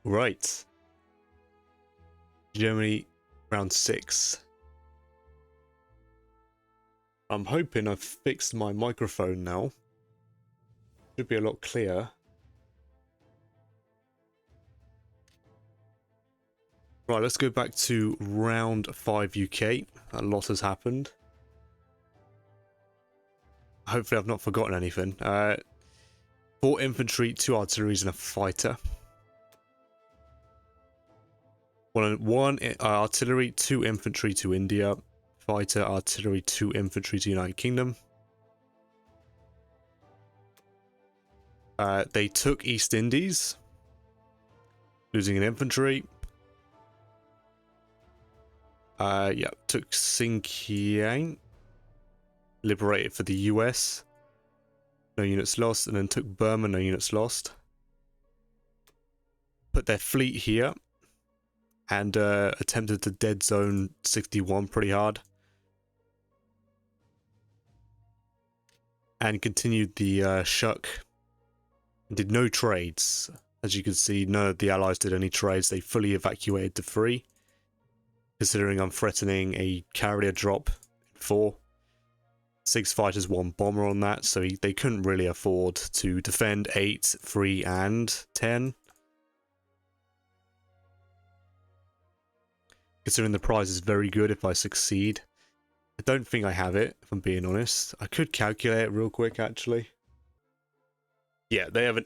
Right. Germany, round 6. I'm hoping I've fixed my microphone now. Should be a lot clearer. Right, let's go back to round 5 UK. A lot has happened. Hopefully I've not forgotten anything. 4 infantry, 2 artilleries and a fighter. One artillery, 2 infantry to India. Fighter, artillery, 2 infantry to United Kingdom. They took East Indies, losing an infantry. Yeah, took Xinjiang, liberated for the US, no units lost, and then took Burma, no units lost. Put their fleet here, and attempted to dead zone 61 pretty hard. And continued the shuck. Did no trades. As you can see, none of the allies did any trades. They fully evacuated to 3. Considering I'm threatening a carrier drop in 4. 6 fighters, 1 bomber on that, so they couldn't really afford to defend 8, 3, and 10. Considering the prize is very good if I succeed. I don't think I have it, if I'm being honest. I could calculate it real quick, actually. Yeah, they have an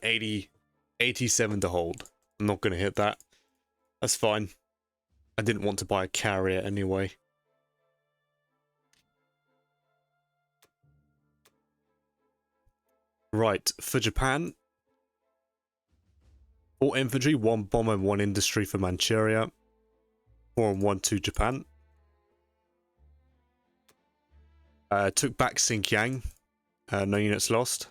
87 to hold. I'm not going to hit that. That's fine. I didn't want to buy a carrier anyway. Right, for Japan. 4 infantry, 1 bomber, and 1 industry for Manchuria. 4 and 1 to Japan. Took back Xinjiang. No units lost.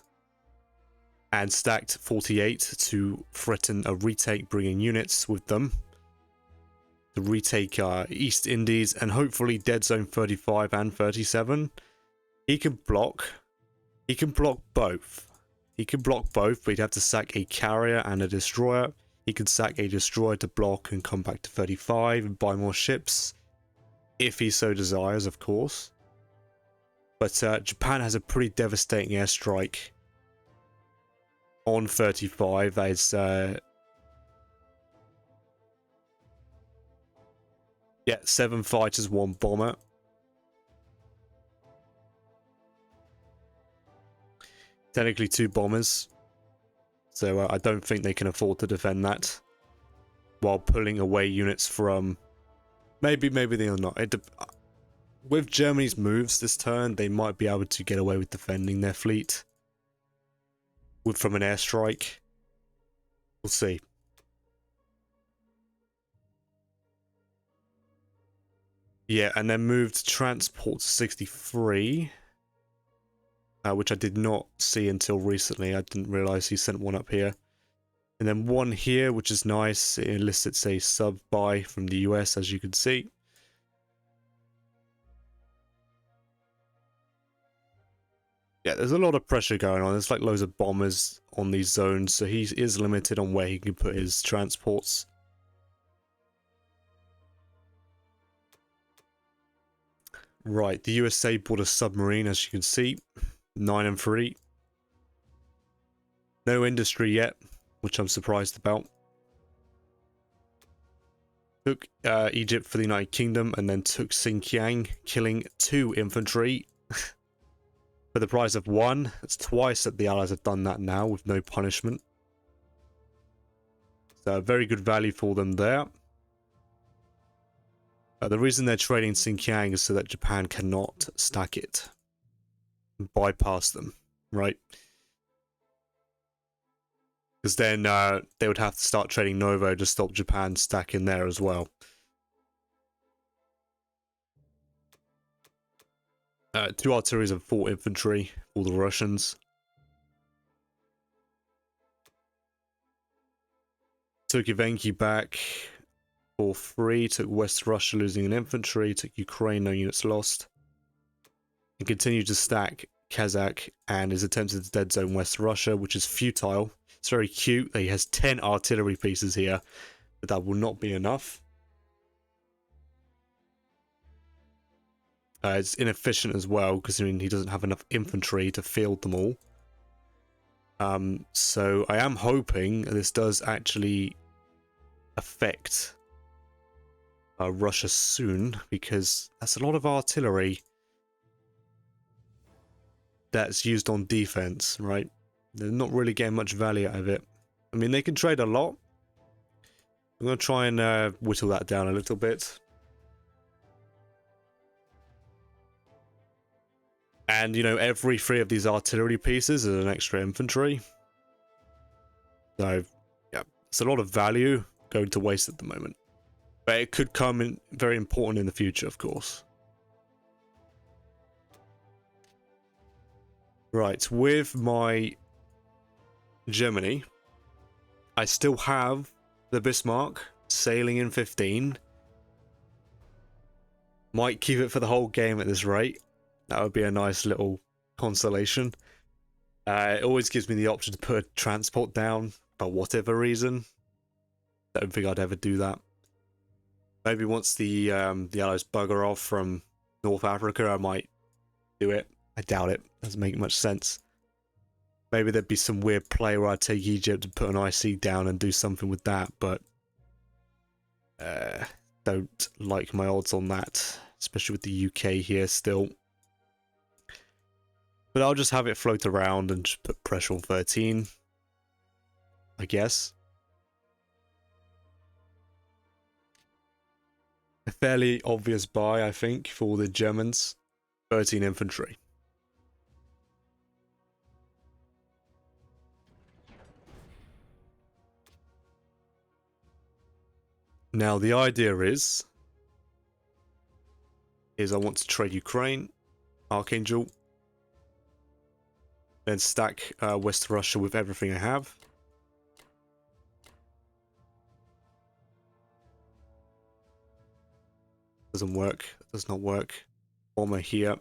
And stacked 48 to threaten a retake, bringing units with them. To retake East Indies and hopefully dead zone 35 and 37. He can block. He can block both. He can block both, but he'd have to sack a carrier and a destroyer. He could sack a destroyer to block and come back to 35 and buy more ships. If he so desires, of course. But Japan has a pretty devastating airstrike on 35. That is... yeah, 7 fighters, 1 bomber. Technically 2 bombers. So I don't think they can afford to defend that. While pulling away units from... Maybe they'll not. With Germany's moves this turn, they might be able to get away with defending their fleet. From an airstrike. We'll see. Yeah, and then moved transport to 63. Which I did not see until recently. I didn't realise he sent one up here. And then 1 here, which is nice. It elicits a sub-buy from the US, as you can see. Yeah, there's a lot of pressure going on. There's like loads of bombers on these zones, so he is limited on where he can put his transports. Right, the USA bought a submarine, as you can see. 9 and 3. No industry yet, which I'm surprised about. Took Egypt for the United Kingdom, and then took Xinjiang, killing 2 infantry. For the price of 1. It's twice that the Allies have done that now, with no punishment. So, very good value for them there. The reason they're trading Xinjiang is so that Japan cannot stack it. Bypass them, right? Because then they would have to start trading Novo to stop Japan stacking there as well. 2 artilleries and 4 infantry, all the Russians. Took Ivanki back for 3, took West Russia losing an infantry, took Ukraine, no units lost. And continued to stack Kazakh and is attempted to dead zone West Russia, which is futile. It's very cute that he has 10 artillery pieces here, but that will not be enough. It's inefficient as well, because I mean, he doesn't have enough infantry to field them all. So I am hoping this does actually affect Russia soon, because that's a lot of artillery that's used on defense, right? They're not really getting much value out of it. I mean, they can trade a lot. I'm going to try and whittle that down a little bit. And, you know, every 3 of these artillery pieces is an extra infantry. So, yeah, it's a lot of value going to waste at the moment. But it could come in very important in the future, of course. Right, with my Germany, I still have the Bismarck sailing in 15. Might keep it for the whole game at this rate. That would be a nice little consolation. It always gives me the option to put a transport down for whatever reason. Don't think I'd ever do that. Maybe once the Allies bugger off from North Africa, I might do it. I doubt it. Doesn't make much sense. Maybe there'd be some weird play where I'd take Egypt and put an IC down and do something with that, but don't like my odds on that, especially with the UK here still. But I'll just have it float around and just put pressure on 13, I guess. A fairly obvious buy, I think, for the Germans. 13 infantry. Now, the idea is I want to trade Ukraine, Archangel, then stack West Russia with everything I have. Doesn't work. Does not work. Bomber here.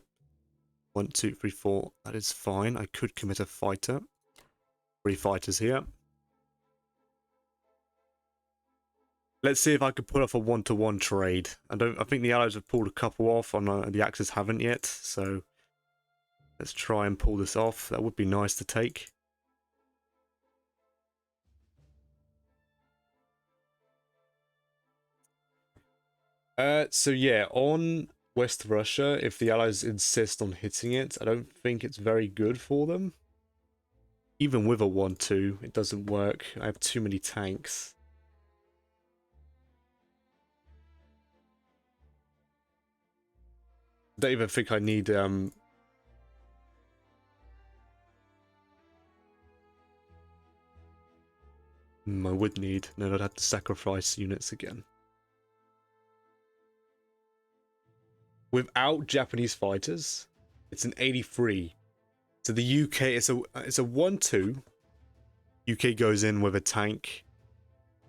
1, 2, 3, 4. That is fine. I could commit a fighter. 3 fighters here. Let's see if I could pull off a 1-to-1 trade. I think the Allies have pulled a couple off, and the Axis haven't yet. So let's try and pull this off. That would be nice to take. So yeah, on West Russia, if the Allies insist on hitting it, I don't think it's very good for them. Even with a 1-2, it doesn't work. I have too many tanks. I don't even think I need I would need. No, I'd have to sacrifice units again. Without Japanese fighters, it's an 83. So the UK, it's a 1-2. UK goes in with a tank,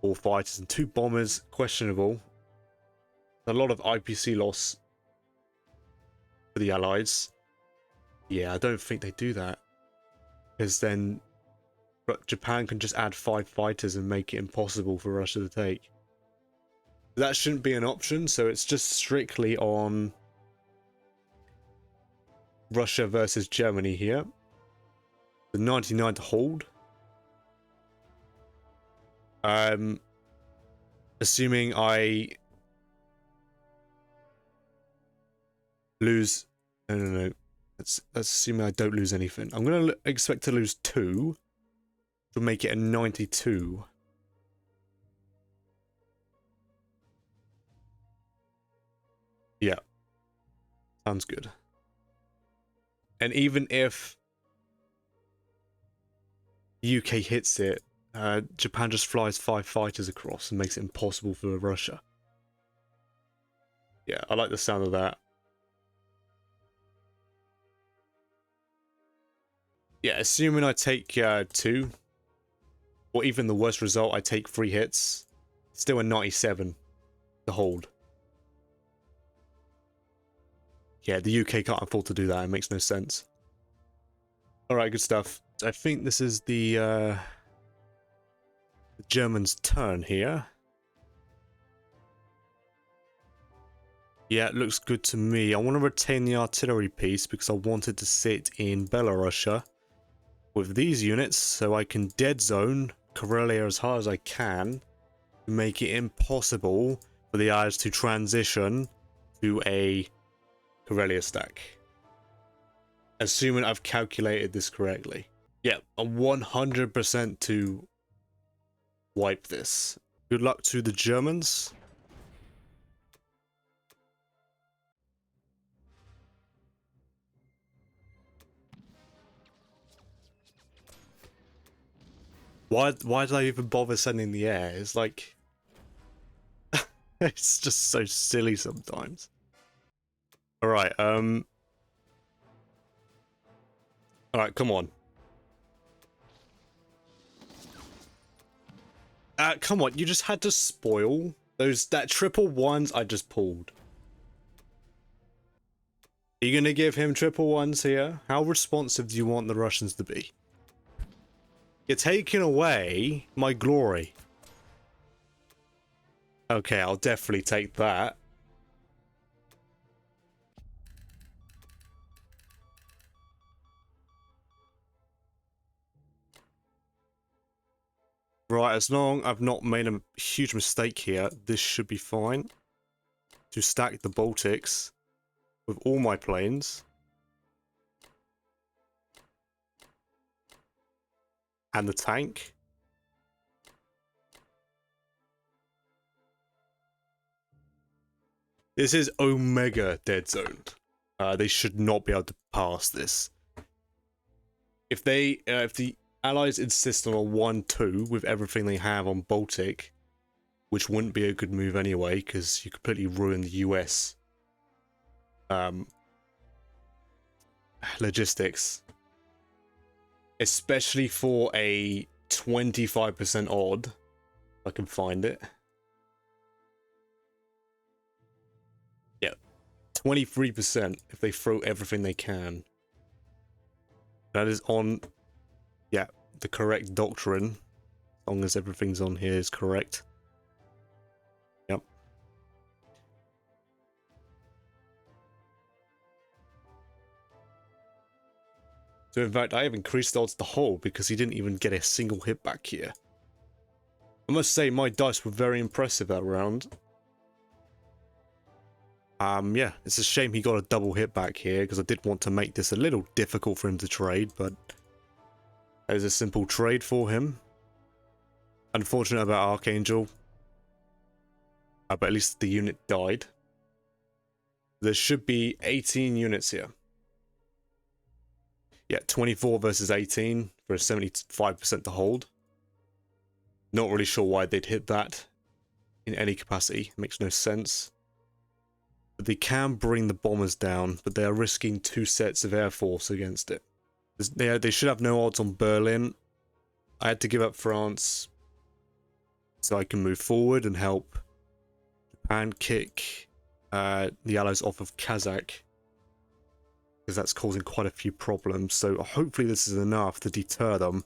4 fighters and 2 bombers. Questionable. A lot of IPC loss for the Allies. Yeah, I don't think they do that, because then Japan can just add 5 fighters and make it impossible for Russia to take. That shouldn't be an option, so it's just strictly on Russia versus Germany here. The 99 to hold. Assuming I lose... No. Let's assume I don't lose anything. I'm going to expect to lose 2 to make it a 92. Yeah. Sounds good. And even if the UK hits it, Japan just flies 5 fighters across and makes it impossible for Russia. Yeah, I like the sound of that. Yeah, assuming I take 2, or even the worst result, I take 3 hits, still a 97 to hold. Yeah, the UK can't afford to do that. It makes no sense. Alright, good stuff. I think this is the Germans' turn here. Yeah, it looks good to me. I want to retain the artillery piece because I wanted to sit in Belarusia with these units so I can dead zone Karelia as hard as I can to make it impossible for the Allies to transition to a Karelia stack. Assuming I've calculated this correctly. Yeah, I'm 100% to wipe this. Good luck to the Germans. Why did I even bother sending the air? It's like... it's just so silly sometimes. Alright, alright, come on. Come on, you just had to spoil that triple ones I just pulled. Are you gonna give him triple ones here? How responsive do you want the Russians to be? You're taking away my glory. Okay, I'll definitely take that. Right, as long as I've not made a huge mistake here, this should be fine. To stack the Baltics with all my planes. And the tank. This is Omega dead zoned. They should not be able to pass this. If the Allies insist on a 1-2 with everything they have on Baltic, which wouldn't be a good move anyway, because you completely ruin the US logistics. Especially for a 25% odd, if I can find it. Yeah, 23% if they throw everything they can. That is on, yeah, the correct doctrine. As long as everything's on here is correct. Yep. So in fact, I have increased odds the whole because he didn't even get a single hit back here. I must say, my dice were very impressive that round. Yeah, it's a shame he got a double hit back here because I did want to make this a little difficult for him to trade, but it was a simple trade for him. Unfortunate about Archangel, but at least the unit died. There should be 18 units here. Yeah, 24 versus 18 for a 75% to hold. Not really sure why they'd hit that in any capacity. It makes no sense. But they can bring the bombers down, but they are risking 2 sets of air force against it. They should have no odds on Berlin. I had to give up France so I can move forward and help Japan kick the Allies off of Kazakh, because that's causing quite a few problems. So hopefully this is enough to deter them.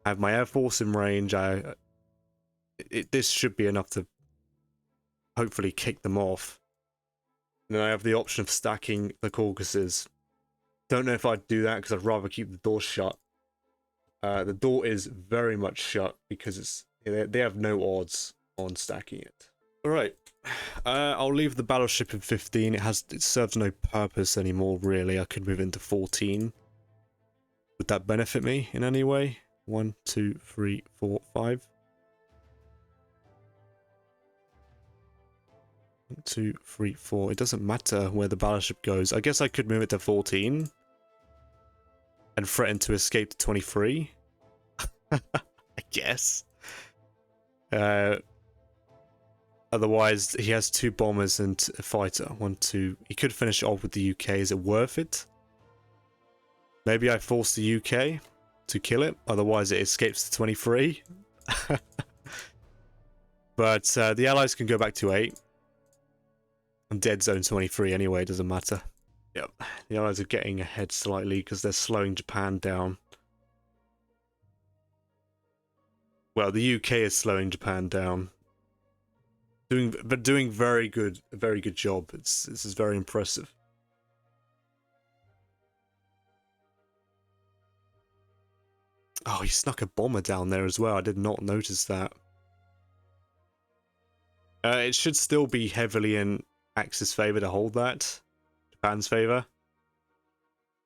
I have my air force in range. This should be enough to hopefully kick them off. And then I have the option of stacking the Caucasus. Don't know if I'd do that because I'd rather keep the door shut. The door is very much shut because they have no odds on stacking it. Alright, I'll leave the battleship in 15. It serves no purpose anymore, really. I could move into 14. Would that benefit me in any way? 1, 2, 3, 4, 5. 1, 2, 3, 4. It doesn't matter where the battleship goes. I guess I could move it to 14 and threaten to escape to 23. I guess. Otherwise, he has 2 bombers and a fighter. 1, 2. He could finish it off with the UK. Is it worth it? Maybe I force the UK to kill it. Otherwise, it escapes to 23. But the Allies can go back to 8. I'm dead zone 23 anyway. It doesn't matter. Yep. The Allies are getting ahead slightly because they're slowing Japan down. Well, the UK is slowing Japan down. Doing very good, a very good job. This is very impressive. Oh, he snuck a bomber down there as well. I did not notice that. It should still be heavily in Axis' favor to hold that. Japan's favor.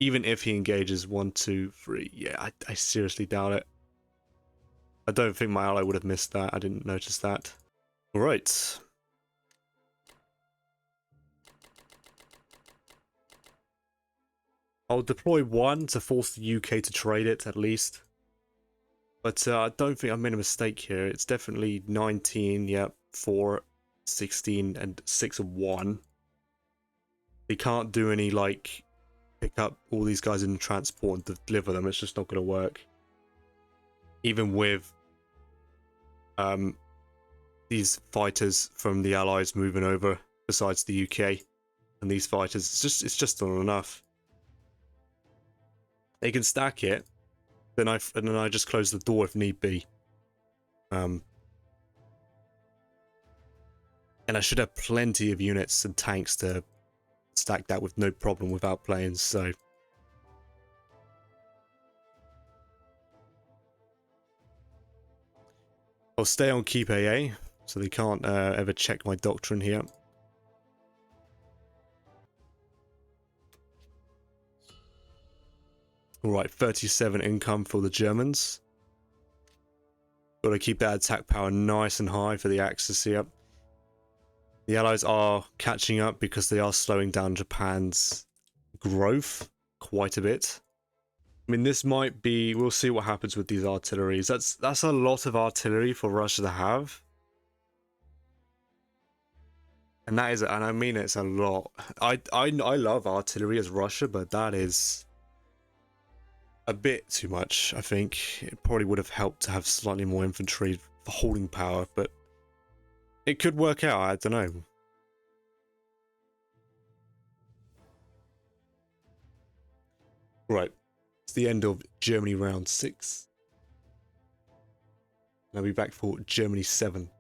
Even if he engages 1, 2, 3. Yeah, I seriously doubt it. I don't think my ally would have missed that. I didn't notice that. Alright. I'll deploy 1 to force the UK to trade it, at least. But I don't think I made a mistake here. It's definitely 19, yep, 4, 16, and 6 of 1. They can't do any, like, pick up all these guys in transport and deliver them. It's just not going to work. Even with these fighters from the Allies moving over, besides the UK, and these fighters, it's just not enough. They can stack it, and then I just close the door if need be. And I should have plenty of units and tanks to stack that with no problem without planes, so... I'll stay on keep AA, so they can't ever check my doctrine here. Alright, 37 income for the Germans. Got to keep that attack power nice and high for the Axis here. The Allies are catching up because they are slowing down Japan's growth quite a bit. I mean, this might be... We'll see what happens with these artilleries. That's a lot of artillery for Russia to have. And that is... And I mean, it's a lot. I love artillery as Russia, but that is a bit too much, I think. It probably would have helped to have slightly more infantry for holding power, but it could work out, I don't know. Right. It's the end of Germany round 6. And I'll be back for Germany 7.